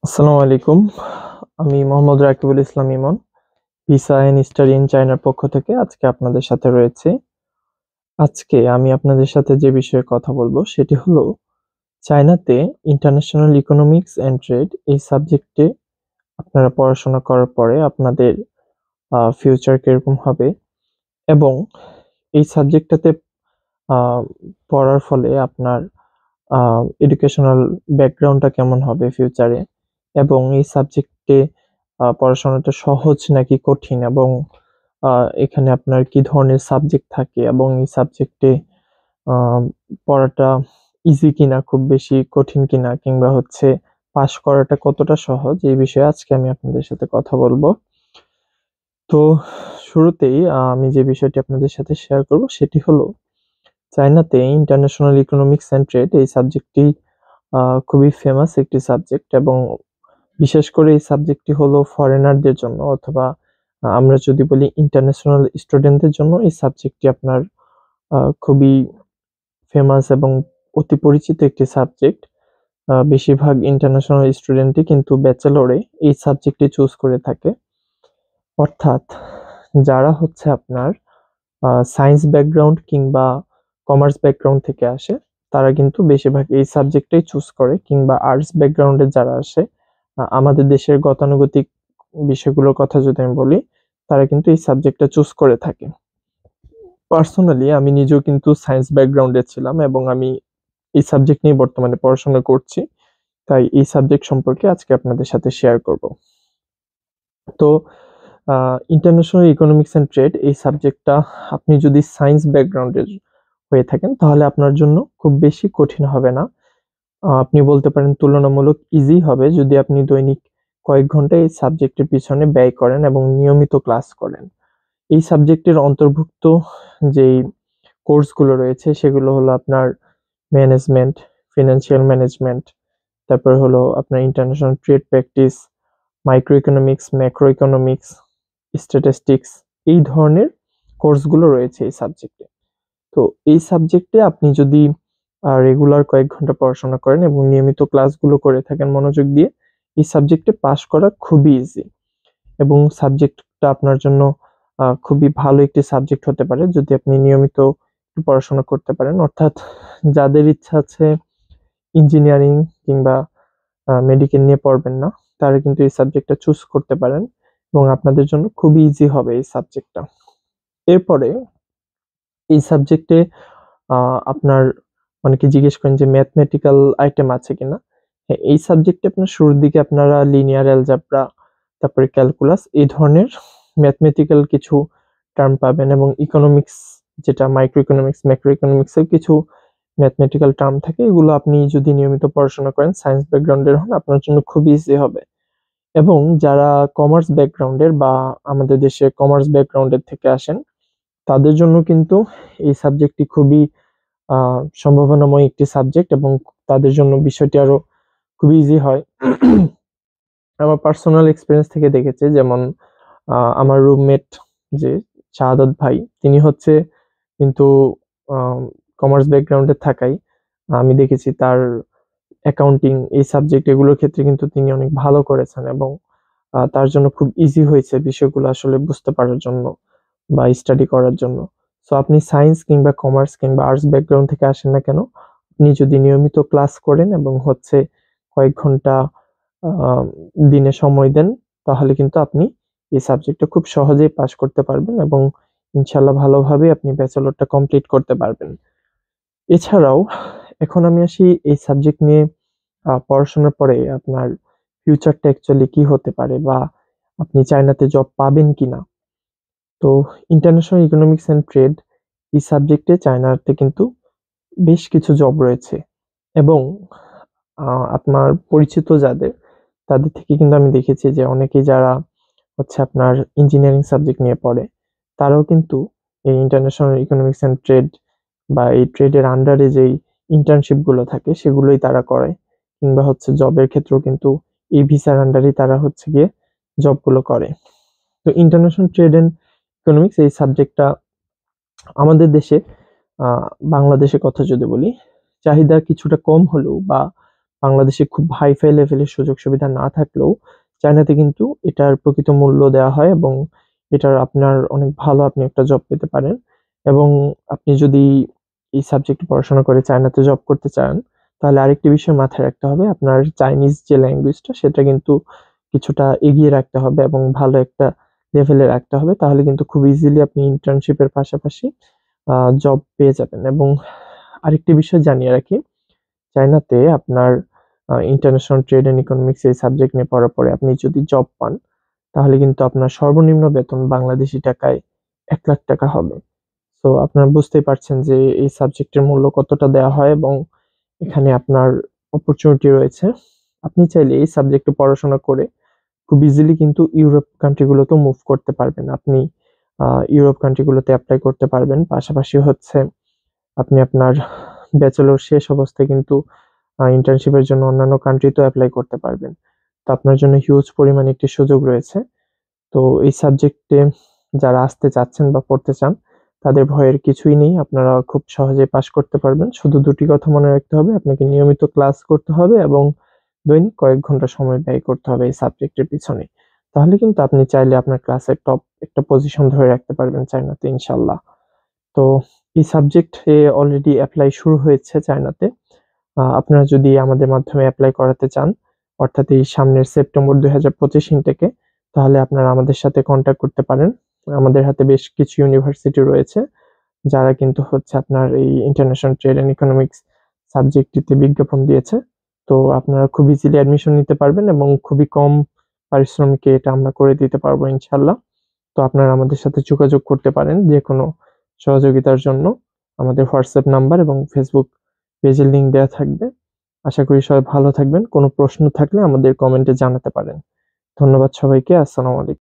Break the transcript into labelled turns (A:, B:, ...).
A: আসসালামু আলাইকুম। আমি মোহাম্মদ রাকিবুল ইসলাম ইমন, ভিসা এন্ড স্টাডি ইন চায়নার পক্ষ থেকে আজকে আপনাদের সাথে রয়েছে। আজকে আমি আপনাদের সাথে যে বিষয়ে কথা বলবো সেটি হলো চায়নাতে ইন্টারন্যাশনাল ইকোনমিক্স এন্ড ট্রেড এই সাবজেক্টে আপনারা পড়াশোনা করার পরে আপনাদের ফিউচার কিরকম হবে এবং এই সাবজেক্টটাতে আহ, পড়ার ফলে আপনার এডুকেশনাল ব্যাকগ্রাউন্ডটা কেমন হবে ফিউচারে এবং এই সাবজেক্টে পড়াশোনাটা সহজ নাকি কঠিন এবং এখানে আপনার কি ধরনের সাবজেক্ট থাকে এবং এই সাবজেক্টে পড়াটা ইজি কিনা, খুব বেশি কঠিন কিনা, কিংবা হচ্ছে পাশ করাটা কতটা সহজ, এই বিষয়ে আজকে আমি আপনাদের সাথে কথা বলবো। তো শুরুতেই আমি যে বিষয়টি আপনাদের সাথে শেয়ার করব সেটি হলো চায়নাতে ইন্টারন্যাশনাল ইকোনমিক্স এন্ড ট্রেড এই সাবজেক্টটি খুবই ফেমাস একটি সাবজেক্ট এবং বিশেষ করে এই সাবজেক্টটি হলো ফরেনারদের জন্য অথবা আমরা যদি বলি ইন্টারন্যাশনাল স্টুডেন্টদের জন্য এই সাবজেক্টটি আপনার খুবই ফেমাস এবং অতি পরিচিত একটি সাবজেক্ট। বেশিরভাগ ইন্টারন্যাশনাল স্টুডেন্টই কিন্তু ব্যাচেলরে এই সাবজেক্টটি চুজ করে থাকে। অর্থাৎ যারা হচ্ছে আপনার সায়েন্স ব্যাকগ্রাউন্ড কিংবা কমার্স ব্যাকগ্রাউন্ড থেকে আসে তারা কিন্তু বেশিরভাগ এই সাবজেক্টটাই চুজ করে, কিংবা আর্টস ব্যাকগ্রাউন্ডে যারা আসে, আমাদের দেশের গতানুগতিক বিষয়গুলোর কথা যদি আমি বলি, তারা কিন্তু এই সাবজেক্টটা চুজ করে থাকে। পার্সোনালি আমি নিজেও কিন্তু সায়েন্স ব্যাকগ্রাউন্ডে ছিলাম এবং আমি এই সাবজেক্ট নিয়ে বর্তমানে পড়াশোনা করছি, তাই এই সাবজেক্ট সম্পর্কে আজকে আপনাদের সাথে শেয়ার করব। তো ইন্টারন্যাশনাল ইকোনমিক্স এন্ড ট্রেড এই সাবজেক্টটা আপনি যদি সায়েন্স ব্যাকগ্রাউন্ডের হয়ে থাকেন তাহলে আপনার জন্য খুব বেশি কঠিন হবে না। আপনি বলতে পারেন তুলনামূলক ইজি হবে যদি আপনি দৈনিক কয়েক ঘন্টা এই সাবজেক্টের পিছনে ব্যয় করেন এবং নিয়মিত ক্লাস করেন। এই সাবজেক্টের অন্তর্ভুক্ত যেই কোর্সগুলো রয়েছে সেগুলো হলো আপনার ম্যানেজমেন্ট, ফিনান্সিয়াল ম্যানেজমেন্ট, তারপর হলো আপনার international trade practice, micro economics, macro economics, statistics, এই ধরনের কোর্সগুলো রয়েছে এই সাবজেক্টে। তো এই সাবজেক্টে আপনি যদি রেগুলার কয়েক ঘন্টা পড়াশোনা করেন এবং নিয়মিত ক্লাসগুলো করে থাকেন মনোযোগ দিয়ে, এই সাবজেক্টে পাশ করা খুবই ইজি এবং সাবজেক্টটা আপনার জন্য খুবই ভালো একটি সাবজেক্ট হতে পারে যদি আপনি নিয়মিত একটু পড়াশোনা করতে পারেন। অর্থাৎ যাদের ইচ্ছা আছে ইঞ্জিনিয়ারিং কিংবা মেডিকেল নিয়ে পড়বেন না, তারা কিন্তু এই সাবজেক্টটা চুজ করতে পারেন এবং আপনাদের জন্য খুবই ইজি হবে এই সাবজেক্টটা। এরপরে এই সাবজেক্টে আপনার অনেকে জিজ্ঞেস করেন যে ম্যাথমেটিক্যাল আইটেম আছে কিনা। হ্যাঁ, এই সাবজেক্টে আপনার শুরুর দিকে আপনারা লিনিয়ার অ্যালজেব্রা, তারপরে ক্যালকুলাস, এই ধরনের ম্যাথমেটিক্যাল কিছু টার্ম পাবেন এবং ইকোনমিক্স, যেটা মাইক্রো ইকোনমিক্স, ম্যাক্রো ইকোনমিক্সেও কিছু ম্যাথমেটিক্যাল টার্ম থাকে। এগুলো আপনি যদি নিয়মিত পড়াশোনা করেন, সায়েন্স ব্যাকগ্রাউন্ডের হন, আপনার জন্য খুবই ইজি হবে। এবং যারা কমার্স ব্যাকগ্রাউন্ডের বা আমাদের দেশে কমার্স ব্যাকগ্রাউন্ডের থেকে আসেন তাদের জন্য কিন্তু এই সাবজেক্টটি খুবই সম্ভাবনাময় একটি সাবজেক্ট এবং তাদের জন্য বিষয়টি আরো খুবই ইজি হয়। আমার পার্সোনাল এক্সপিরিয়েন্স থেকে দেখেছি, যেমন আমার রুমমেট যে শাহাদাত ভাই, তিনি হচ্ছে কিন্তু কমার্স ব্যাকগ্রাউন্ডে থাকাই আমি দেখেছি তার অ্যাকাউন্টিং এই সাবজেক্ট এগুলোর ক্ষেত্রে কিন্তু তিনি অনেক ভালো করেছেন এবং তার জন্য খুব ইজি হয়েছে বিষয়গুলো আসলে বুঝতে পারার জন্য বা স্টাডি করার জন্য। সো আপনি সায়েন্স কিংবা কমার্স কিংবা আর্টস ব্যাকগ্রাউন্ড থেকে আসেন না কেন, আপনি যদি নিয়মিত ক্লাস করেন এবং হচ্ছে কয়েক ঘন্টা আহ, দিনে সময় দেন, তাহলে কিন্তু আপনি এই সাবজেক্টটা খুব সহজেই পাশ করতে পারবেন এবং ইনশাল্লাহ ভালোভাবে আপনি ব্যাচেলরটা কমপ্লিট করতে পারবেন। এছাড়াও এখন আমি আসি এই সাবজেক্ট নিয়ে পড়াশোনার পরে আপনার ফিউচারটা অ্যাকচুয়ালি কি হতে পারে বা আপনি চায়নাতে জব পাবেন কিনা। তো ইন্টারন্যাশনাল ইকোনমিক্স এন্ড ট্রেড এই সাবজেক্টে চায়নাতে কিন্তু বেশ কিছু জব রয়েছে এবং আপনার পরিচিত যাদের, তাদের থেকে কিন্তু আমি দেখেছি যে অনেকেই যারা হচ্ছে আপনার ইঞ্জিনিয়ারিং সাবজেক্ট নিয়ে পড়ে তারাও কিন্তু এই ইন্টারন্যাশনাল ইকোনমিক্স এন্ড ট্রেড বা এই ট্রেডের আন্ডারে যেই ইন্টার্নশিপ গুলো থাকে সেগুলোই তারা করে, কিংবা হচ্ছে জবের ক্ষেত্রেও কিন্তু এই ভিসার আন্ডারেই তারা হচ্ছে গিয়ে জব গুলো করে। তো ইন্টারন্যাশনাল ট্রেড এন্ড ইকোনমিক্স এই সাবজেক্টটা আমাদের দেশে, বাংলাদেশের কথা যদি বলি, চাহিদা কিছুটা কম হলেও বা বাংলাদেশে খুব হাই-ফাই লেভেলের সুযোগ সুবিধা না থাকলেও চায়নাতে কিন্তু এটার প্রকৃত মূল্য দেওয়া হয় এবং এটার আপনার অনেক ভালো আপনি একটা জব পেতে পারেন। এবং আপনি যদি এই সাবজেক্টে পড়াশোনা করে চায়নাতে জব করতে চান, তাহলে আরেকটি বিষয় মাথায় রাখতে হবে। আপনার চাইনিজ যে ল্যাঙ্গুয়েজটা সেটা কিন্তু কিছুটা এগিয়ে রাখতে হবে এবং ভালো একটা লেভেলে রাখতে হবে। তাহলে কিন্তু খুব ইজিলি আপনি ইন্টার্নশিপের পাশাপাশি জব পেয়ে যাবেন। এবং আরেকটি বিষয় জানিয়ে রাখি, চায়নাতে আপনার ইন্টারন্যাশনাল ট্রেড অ্যান্ড ইকোনমিক্স এই সাবজেক্ট নিয়ে পড়ার পরে আপনি যদি জব পান, তাহলে কিন্তু আপনার সর্বনিম্ন বেতন বাংলাদেশী টাকায় ৳১,০০,০০০ হবে। তো আপনারা বুঝতেই পারছেন যে এই সাবজেক্টের মূল্য কতটা দেওয়া হয় এবং এখানে আপনার অপরচুনিটি রয়েছে। আপনি চাইলে এই সাবজেক্টে পড়াশোনা করে খুব ইজিলি কিন্তু ইউরোপ কান্ট্রি গুলোতেও মুভ করতে পারবেন। আপনি ইউরোপ কান্ট্রি গুলোতে এপ্লাই করতে পারবেন। পাশাপাশি হচ্ছে আপনি আপনার ব্যাচেলর শেষ অবস্থায় কিন্তু ইন্টার্নশিপের জন্য অন্যান্য কান্ট্রিতেও এপ্লাই করতে পারবেন। তো আপনার জন্য হিউজ পরিমাণে একটি সুযোগ রয়েছে। তো এই সাবজেক্টে যারা আসতে চাচ্ছেন বা পড়তে চান, তাদের ভয়ের কিছুই নেই। আপনারা খুব সহজেই পাস করতে পারবেন। শুধু ২ টি কথা মনে রাখতে হবে, আপনাকে নিয়মিত ক্লাস করতে হবে এবং দৈনিক কয়েক ঘন্টা সময় ব্যয় করতে হবে এই সাবজেক্টের পিছনে। তাহলে কিন্তু আপনি চাইলে আপনার ক্লাসের টপ একটা পজিশন ধরে রাখতে পারবেন চায়নাতে ইনশাআল্লাহ। তো এই সাবজেক্টে অলরেডি এপ্লাই শুরু হয়েছে চায়নাতে। আপনারা যদি আমাদের মাধ্যমে এপ্লাই করাতে চান, অর্থাৎ এই সামনের সেপ্টেম্বর ২০২৫ ইনটেকে, তাহলে আপনারা আমাদের সাথে কন্ট্যাক্ট করতে পারেন। আমাদের হাতে বেশ কিছু ইউনিভার্সিটি রয়েছে, যারা কিন্তু হচ্ছে আপনার এই ইন্টারন্যাশনাল ট্রেড অ্যান্ড ইকোনমিক্স সাবজেক্টটিতে বিজ্ঞাপন দিয়েছে। তো আপনারা খুব ইজিলি অ্যাডমিশন নিতে পারবেন এবং খুবই কম পারিশ্রমিকে এটা আমরা করে দিতে পারবো ইনশাআল্লাহ। তো আপনারা আমাদের সাথে যোগাযোগ করতে পারেন যেকোনো সহযোগিতার জন্য। আমাদের হোয়াটসঅ্যাপ নাম্বার এবং ফেসবুক পেজের লিংক দেয়া থাকবে। আশা করি সবাই ভালো থাকবেন। কোনো প্রশ্ন থাকলে আমাদের কমেন্টে জানাতে পারেন। ধন্যবাদ সবাইকে। আসসালামু আলাইকুম।